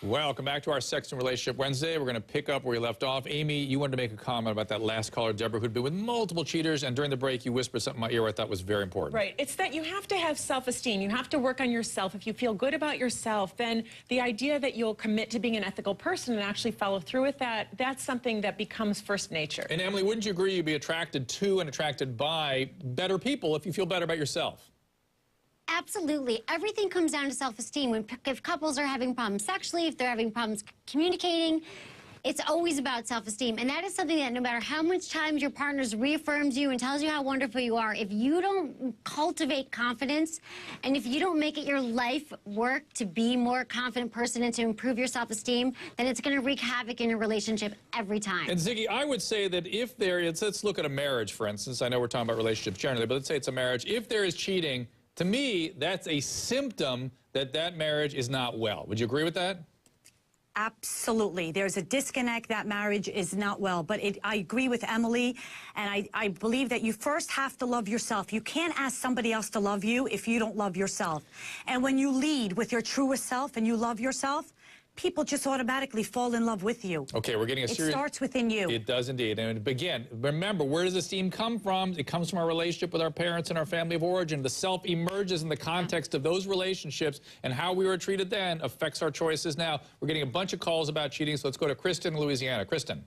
Welcome back to our Sex and Relationship Wednesday. We're going to pick up where we left off. Amy, you wanted to make a comment about that last caller, Deborah, who'd been with multiple cheaters, and during the break you whispered something in my ear I thought was very important. Right. It's that you have to have self-esteem. You have to work on yourself. If you feel good about yourself, then the idea that you'll commit to being an ethical person and actually follow through with that, that's something that becomes first nature. And Emily, wouldn't you agree you'd be attracted to and attracted by better people if you feel better about yourself? Absolutely. Everything comes down to self-esteem. If couples are having problems sexually, if they're having problems communicating, it's always about self-esteem. And that is something that no matter how much times your partner reaffirms you and tells you how wonderful you are, if you don't cultivate confidence and if you don't make it your life work to be a more confident person and to improve your self-esteem, then it's going to wreak havoc in your relationship every time. And Siggy, I would say that if there is, let's look at a marriage, for instance. I know we're talking about relationships generally, but let's say it's a marriage. If there is cheating, to me, that's a symptom that that marriage is not well. Would you agree with that? Absolutely. There's a disconnect. That marriage is not well. But I agree with Emily, and I believe that you first have to love yourself. You can't ask somebody else to love you if you don't love yourself. And when you lead with your truest self and you love yourself, people just automatically fall in love with you. Okay, we're getting a serious... It starts within you. It does indeed. And again, remember, where does esteem come from? It comes from our relationship with our parents and our family of origin. The self emerges in the context of those relationships, and how we were treated then affects our choices now. We're getting a bunch of calls about cheating, so let's go to Kristen in Louisiana. Kristen.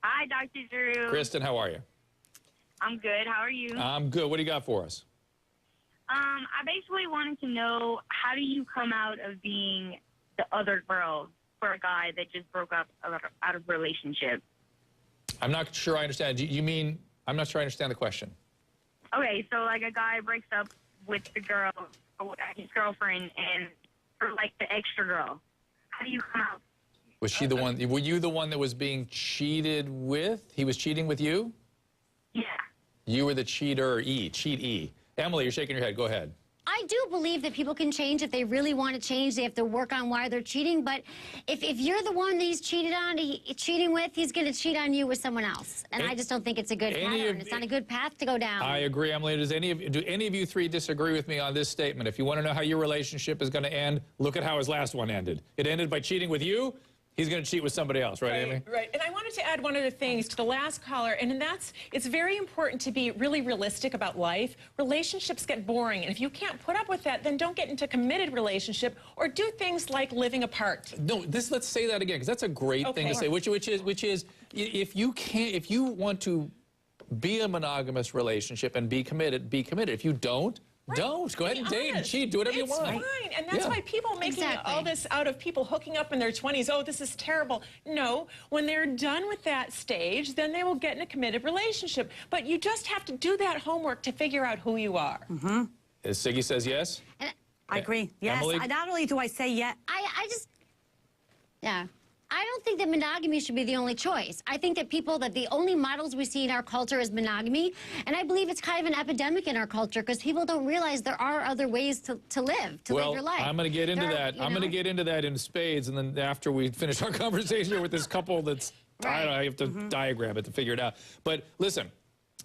Hi, Dr. Drew. Kristen, how are you? I'm good. How are you? I'm good. What do you got for us? I basically wanted to know, how do you come out of being the other girl for a guy that just broke up out of a relationship? I'm not sure I understand. You mean, I'm not sure I understand the question. Okay, so like a guy breaks up with the girl, his girlfriend, and for like the extra girl. How do you come out? Was she the one, were you the one that was being cheated with? He was cheating with you? Yeah. You were the cheater-e, cheat-e. Emily, you're shaking your head. Go ahead. I do believe that people can change if they really want to change. They have to work on why they're cheating. But if you're the one that he's cheating with, he's going to cheat on you with someone else. And I just don't think it's a good pattern. It's not a good path to go down. I agree, Emily. Do any of you three disagree with me on this statement? If you want to know how your relationship is going to end, look at how his last one ended. It ended by cheating with you. He's going to cheat with somebody else, right, Amy? Right. And I wanted to add one other thing to the last caller, and that's, it's very important to be really realistic about life. Relationships get boring, and if you can't put up with that, then don't get into a committed relationship or do things like living apart. No, let's say that again, because that's a great thing to say, which is if you want to be a monogamous relationship and be committed, be committed. If you don't, don't. Go ahead and date and cheat. Do whatever you want. It's fine. And that's why people making all this out of people hooking up in their 20s, oh, this is terrible. No. When they're done with that stage, then they will get in a committed relationship. But you just have to do that homework to figure out who you are. Mm-hmm. Siggy says yes? I agree. Yes. Emily? Not only do I say yes. I don't think that monogamy should be the only choice. I think that the only models we see in our culture is monogamy, and I believe it's kind of an epidemic in our culture because people don't realize there are other ways to live your life. I'm going to get into that. I'm going to get into that in spades, and then after we finish our conversation here with this couple that's, I don't know, I have to diagram it to figure it out. But listen,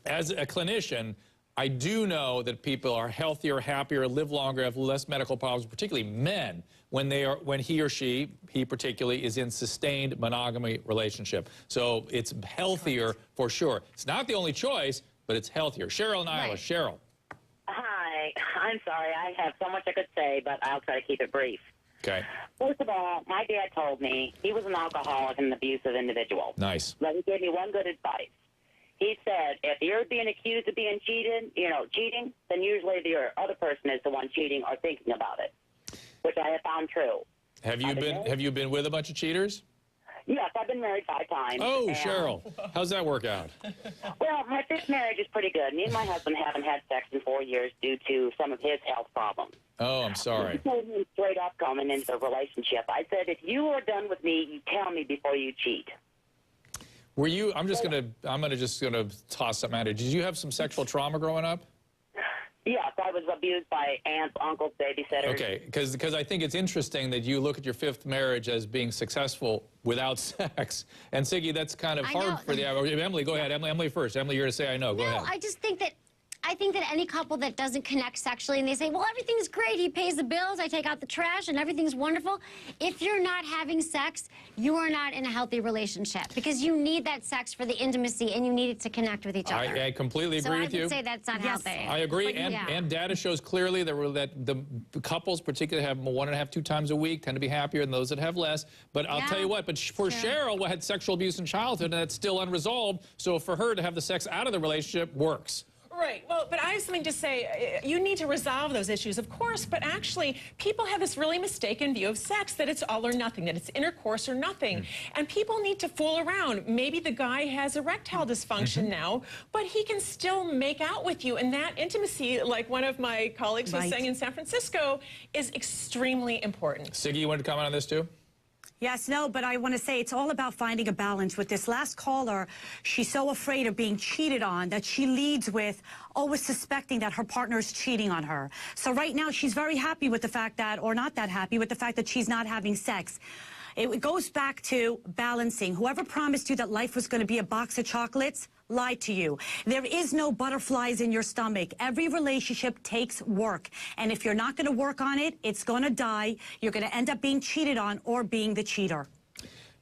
as a clinician, I do know that people are healthier, happier, live longer, have less medical problems, particularly men, when he or she, he particularly, is in sustained monogamy relationship. So it's healthier for sure. It's not the only choice, but it's healthier. Cheryl and Iowa. Cheryl. Hi. I'm sorry. I have so much I could say, but I'll try to keep it brief. Okay. First of all, my dad told me he was an alcoholic and an abusive individual. Nice. But he gave me one good advice. He said, if you're being accused of being cheating, then usually the other person is the one cheating or thinking about it, which I have found true. Have you been with a bunch of cheaters? Yes, I've been married 5 times. Oh, Cheryl. How's that work out? Well, my fifth marriage is pretty good. Me and my husband haven't had sex in 4 years due to some of his health problems. Oh, I'm sorry. He told me straight up coming into the relationship. I said, if you are done with me, you tell me before you cheat. Were you, I'm just gonna toss something at you. Did you have some sexual trauma growing up? Yes, I was abused by aunts, uncles, babysitters. Okay, because I think it's interesting that you look at your 5th marriage as being successful without sex. And Siggy, that's kind of hard for the average. Emily, go ahead. Emily first. Emily, you're going to say I know. Go ahead. No, I just think that I think that any couple that doesn't connect sexually and they say, well, everything's great, he pays the bills, I take out the trash, and everything's wonderful. If you're not having sex, you are not in a healthy relationship because you need that sex for the intimacy and you need it to to with each other. I completely agree with you. So I would say that's not healthy. I agree, and data shows clearly that the couples particularly have 1.5, 2 times a week tend to be happier than those that have less. But I'll tell you what, but for Cheryl, who had sexual abuse in childhood, and that's still unresolved, so for her to have the sex out of the relationship works. Right. Well, but I have something to say. You need to resolve those issues, of course, but actually, people have this really mistaken view of sex, that it's all or nothing, that it's intercourse or nothing. And people need to fool around. Maybe the guy has erectile dysfunction now, but he can still make out with you. And that intimacy, like one of my colleagues was saying in San Francisco, is extremely important. Siggy, you wanted to comment on this too? Yes, no, but I want to say it's all about finding a balance. With this last caller, she's so afraid of being cheated on that she leads with always suspecting that her partner is cheating on her. So right now, she's very happy with the fact that, or not that happy with the fact that she's not having sex. It goes back to balancing. Whoever promised you that life was going to be a box of chocolates lied to you. There is no butterflies in your stomach. Every relationship takes work. And if you're not going to work on it, it's going to die. You're going to end up being cheated on or being the cheater.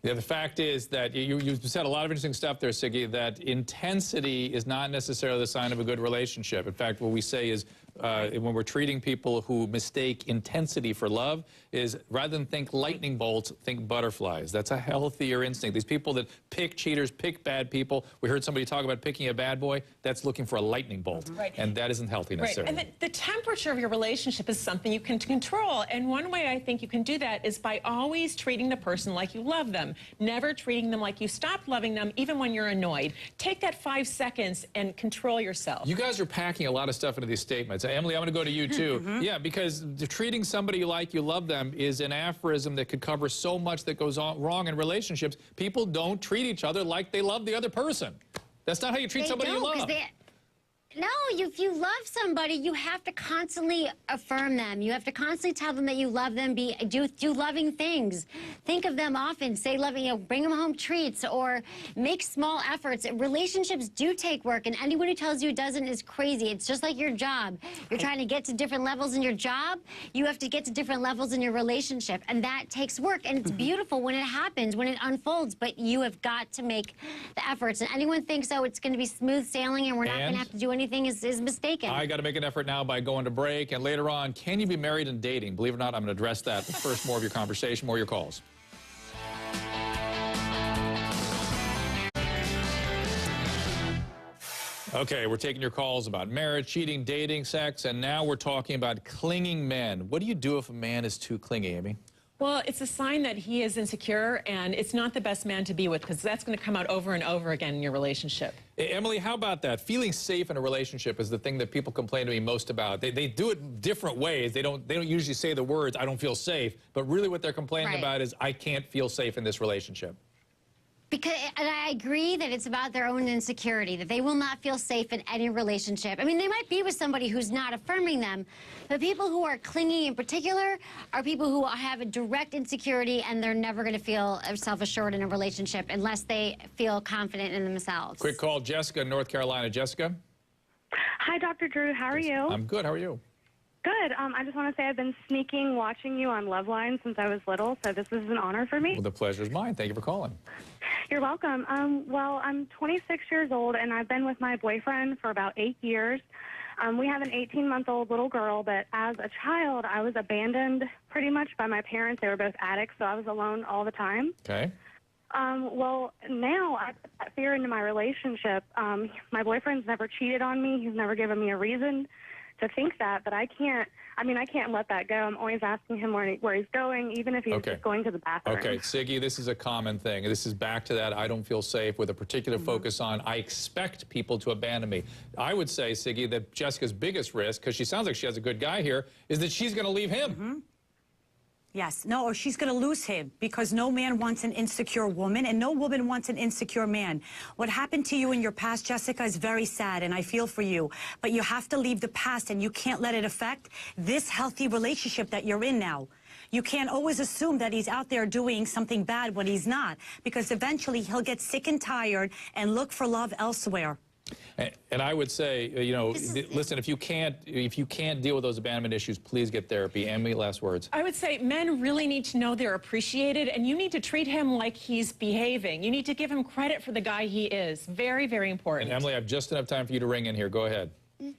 Yeah, the fact is that you said a lot of interesting stuff there, Siggy, that intensity is not necessarily the sign of a good relationship. In fact, what we say is when we're treating people who mistake intensity for love is rather than think lightning bolts, think butterflies. That's a healthier instinct. These people that pick cheaters, pick bad people. We heard somebody talk about picking a bad boy. That's looking for a lightning bolt. Right. And that isn't healthy necessarily. And the temperature of your relationship is something you can control. And one way I think you can do that is by always treating the person like you love them. Never treating them like you stopped loving them, even when you're annoyed. Take that 5 seconds and control yourself. You guys are packing a lot of stuff into these statements. Emily, I'm going to go to you, too. Yeah, because treating somebody like you love them is an aphorism that could cover so much that goes on wrong in relationships. People don't treat each other like they love the other person. That's not how you treat somebody you love. No, if you love somebody, you have to constantly affirm them. You have to constantly tell them that you love them. Do loving things. Think of them often. Say loving, bring them home treats or make small efforts. Relationships do take work, and anyone who tells you it doesn't is crazy. It's just like your job. You're trying to get to different levels in your job. You have to get to different levels in your relationship, and that takes work. And it's beautiful when it happens, when it unfolds, but you have got to make the efforts. And anyone thinks, oh, it's going to be smooth sailing and we're not going to have to do anything is mistaken. I got to make an effort now by going to break. And later on, can you be married and dating? Believe it or not, I'm going to address that. But first, more of your conversation, more of your calls. Okay, we're taking your calls about marriage, cheating, dating, sex, and now we're talking about clinging men. What do you do if a man is too clingy, Amy? Well, it's a sign that he is insecure, and it's not the best man to be with, because that's going to come out over and over again in your relationship. Emily, how about that? Feeling safe in a relationship is the thing that people complain to me most about. They do it different ways. They don't usually say the words, I don't feel safe, but really what they're complaining about is, I can't feel safe in this relationship. And I agree that it's about their own insecurity, that they will not feel safe in any relationship. I mean, they might be with somebody who's not affirming them, but people who are clingy in particular are people who have a direct insecurity and they're never going to feel self-assured in a relationship unless they feel confident in themselves. Quick call, Jessica in North Carolina. Jessica? Hi, Dr. Drew. How are you? I'm good. How are you? Good. I just want to say I've been sneaking watching you on Love Line since I was little, so this is an honor for me. Well, the pleasure's mine. Thank you for calling. You're welcome. Well, I'm 26 years old, and I've been with my boyfriend for about 8 years. We have an 18-month-old little girl, but as a child, I was abandoned pretty much by my parents. They were both addicts, so I was alone all the time. Okay. Well, now I put that fear into my relationship. My boyfriend's never cheated on me. He's never given me a reason to think that, but I can't let that go. I'm always asking him where he's going, even if he's just going to the bathroom. Okay, Siggy, this is a common thing. This is back to that I don't feel safe with a particular focus on I expect people to abandon me. I would say, Siggy, that Jessica's biggest risk, because she sounds like she has a good guy here, is that she's going to leave him. Yes, no, or she's going to lose him because no man wants an insecure woman and no woman wants an insecure man. What happened to you in your past, Jessica, is very sad and I feel for you. But you have to leave the past and you can't let it affect this healthy relationship that you're in now. You can't always assume that he's out there doing something bad when he's not, because eventually he'll get sick and tired and look for love elsewhere. And I would say, you know, listen, if you can't deal with those abandonment issues, please get therapy. Emily, last words. I would say men really need to know they're appreciated, and you need to treat him like he's behaving. You need to give him credit for the guy he is. Very, very important. And Emily, I have just enough time for you to ring in here. Go ahead.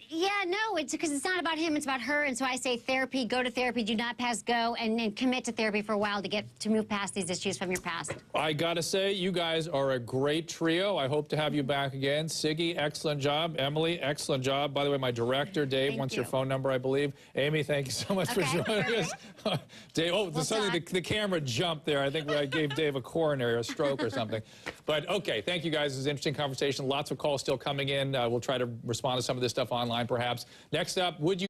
Yeah, no, it's because it's not about him, it's about her. And so I say therapy, go to therapy, do not pass go, and commit to therapy for a while to move past these issues from your past. I gotta say, you guys are a great trio. I hope to have you back again. Siggy, excellent job. Emily, excellent job. By the way, my director, Dave, wants your phone number, I believe. Amy, thank you so much for joining us. Dave, suddenly the camera jumped there. I think I gave Dave a coronary or a stroke or something. But okay, thank you guys. This is an interesting conversation. Lots of calls still coming in. We'll try to respond to some of this stuff online, perhaps. Next up, would you